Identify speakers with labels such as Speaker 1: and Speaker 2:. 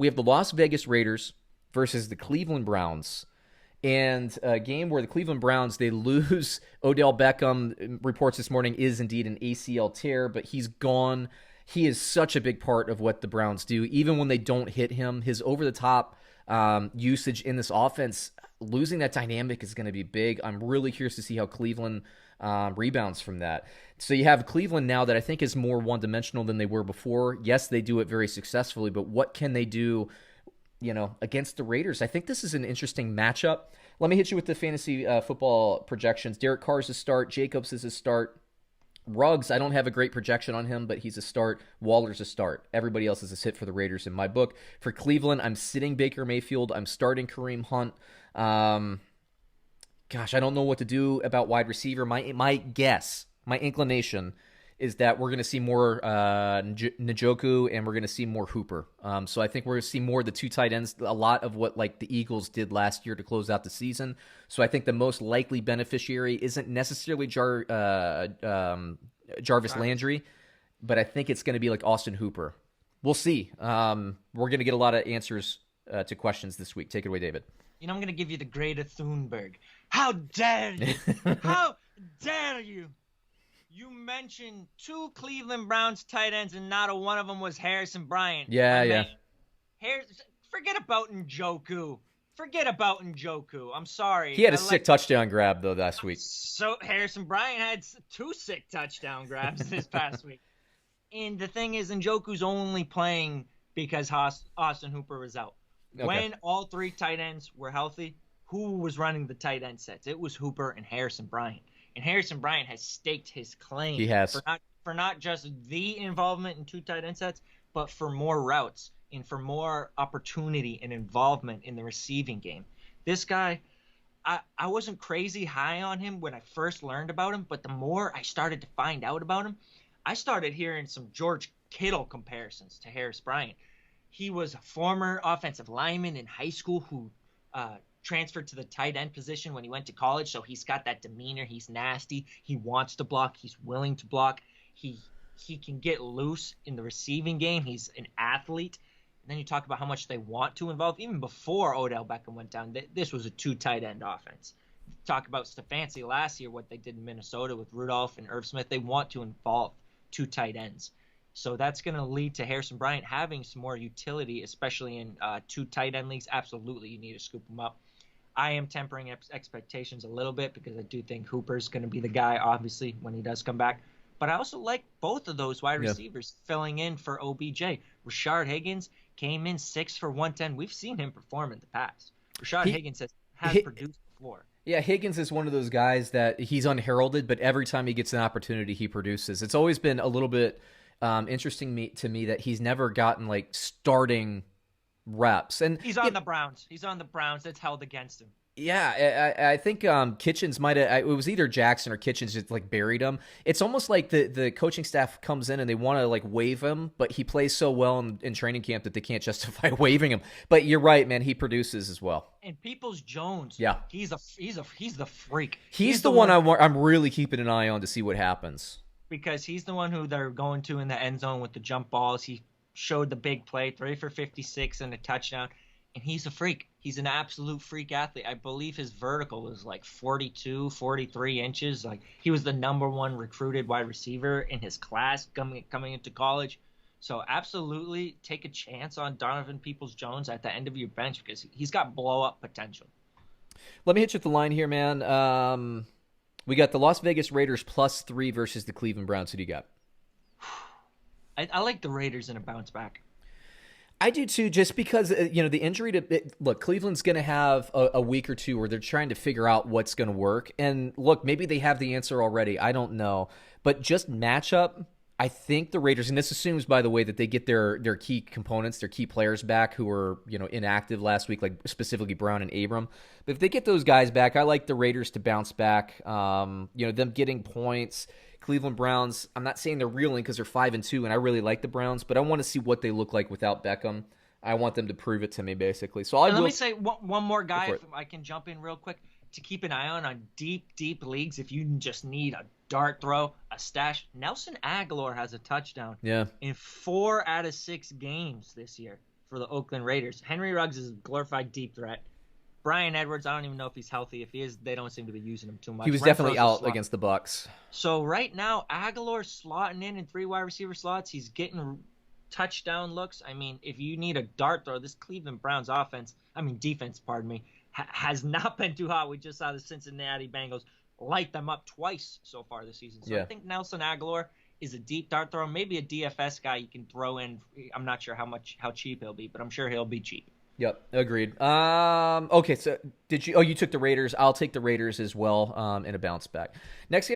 Speaker 1: We have the Las Vegas Raiders versus the Cleveland Browns. And a game where the Cleveland Browns, they lose Odell Beckham, reports this morning, is indeed an ACL tear, but he's gone. He is such a big part of what the Browns do. Even when they don't hit him, his over-the-top usage in this offense, losing that dynamic is going to be big. I'm really curious to see how Cleveland rebounds from that. So you have Cleveland now that I think is more one-dimensional than they were before. Yes, they do it very successfully, but what can they do against the Raiders? I think this is an interesting matchup. Let me hit you with the fantasy football projections. Derek Carr is a start. Jacobs is a start. Ruggs, I don't have a great projection on him, but he's a start. Waller's a start. Everybody else is a sit for the Raiders in my book. For Cleveland, I'm sitting Baker Mayfield. I'm starting Kareem Hunt. Gosh, I don't know what to do about wide receiver. My guess, my inclination is that we're going to see more Njoku and we're going to see more Hooper. So I think we're going to see more of the two tight ends, a lot of what like the Eagles did last year to close out the season. So I think the most likely beneficiary isn't necessarily Jarvis Landry, but I think it's going to be like Austin Hooper. We'll see. We're going to get a lot of answers to questions this week. Take it away, David.
Speaker 2: I'm going to give you the Greta Thunberg. How dare you? How dare you? You mentioned two Cleveland Browns tight ends, and not a one of them was Harrison Bryant.
Speaker 1: Yeah.
Speaker 2: Forget about Njoku. I'm sorry.
Speaker 1: He had a sick touchdown grab, though, last week.
Speaker 2: So Harrison Bryant had two sick touchdown grabs this past week. And the thing is, Njoku's only playing because Austin Hooper was out. Okay. When all three tight ends were healthy, who was running the tight end sets? It was Hooper and Harrison Bryant. And Harrison Bryant has staked his claim.
Speaker 1: He has.
Speaker 2: For not just the involvement in two tight end sets, but for more routes and for more opportunity and involvement in the receiving game. This guy, I wasn't crazy high on him when I first learned about him, but the more I started to find out about him, I started hearing some George Kittle comparisons to Harris Bryant. He was a former offensive lineman in high school who transferred to the tight end position when he went to college, so he's got that demeanor. He's nasty. He wants to block. He's willing to block. He can get loose in the receiving game. He's an athlete. And then you talk about how much they want to involve. Even before Odell Beckham went down, this was a two tight end offense. Talk about Stefanski last year, what they did in Minnesota with Rudolph and Irv Smith. They want to involve two tight ends. So that's going to lead to Harrison Bryant having some more utility, especially in two tight end leagues. Absolutely, you need to scoop them up. I am tempering expectations a little bit because I do think Hooper's going to be the guy, obviously, when he does come back. But I also like both of those wide receivers filling in for OBJ. Rashard Higgins came in 6 for 110. We've seen him perform in the past. Higgins has produced before.
Speaker 1: Yeah, Higgins is one of those guys that he's unheralded, but every time he gets an opportunity, he produces. It's always been a little bit interesting to me that he's never gotten like starting reps. And
Speaker 2: he's on the Browns. That's held against him.
Speaker 1: Yeah, I think Kitchens might have. It was either Jackson or Kitchens just like buried him. It's almost like the coaching staff comes in and they want to like waive him, but he plays so well in training camp that they can't justify waiving him. But you're right, man. He produces as well.
Speaker 2: And Peoples-Jones,
Speaker 1: yeah,
Speaker 2: he's the freak.
Speaker 1: He's the one I'm really keeping an eye on to see what happens.
Speaker 2: Because he's the one who they're going to in the end zone with the jump balls. He showed the big play, 3 for 56 and a touchdown. And he's a freak. He's an absolute freak athlete. I believe his vertical was like 42, 43 inches. Like he was the number one recruited wide receiver in his class coming into college. So absolutely take a chance on Donovan Peoples-Jones at the end of your bench because he's got blow-up potential.
Speaker 1: Let me hit you with the line here, man. We got the Las Vegas Raiders +3 versus the Cleveland Browns. Who do you got?
Speaker 2: I like the Raiders in a bounce back.
Speaker 1: I do too, just because the injury to look, Cleveland's going to have a week or two where they're trying to figure out what's going to work. And look, maybe they have the answer already. I don't know, but just matchup, I think the Raiders, and this assumes, by the way, that they get their key components, their key players back who were inactive last week, like specifically Brown and Abram. But if they get those guys back, I like the Raiders to bounce back. Them getting points. Cleveland Browns, I'm not saying they're reeling because they're 5-2, and I really like the Browns, but I want to see what they look like without Beckham. I want them to prove it to me, basically. So let
Speaker 2: me say one more guy, if I can jump in real quick, to keep an eye on deep leagues. If you just need a dart throw, a stash, Nelson Aguilar has a touchdown in 4 out of 6 games this year for the Oakland Raiders. Henry Ruggs is a glorified deep threat. Brian Edwards, I don't even know if he's healthy. If he is, they don't seem to be using him too much.
Speaker 1: He was definitely out against the Bucks.
Speaker 2: So right now, Aguilar's slotting in 3 wide receiver slots. He's getting touchdown looks. I mean, if you need a dart throw, this Cleveland Browns defense, has not been too hot. We just saw the Cincinnati Bengals light them up twice so far this season. So I think Nelson Aguilar is a deep dart thrower, maybe a DFS guy you can throw in. I'm not sure how cheap he'll be, but I'm sure he'll be cheap.
Speaker 1: Yep, agreed. Okay, so you took the Raiders. I'll take the Raiders as well in a bounce back. Next game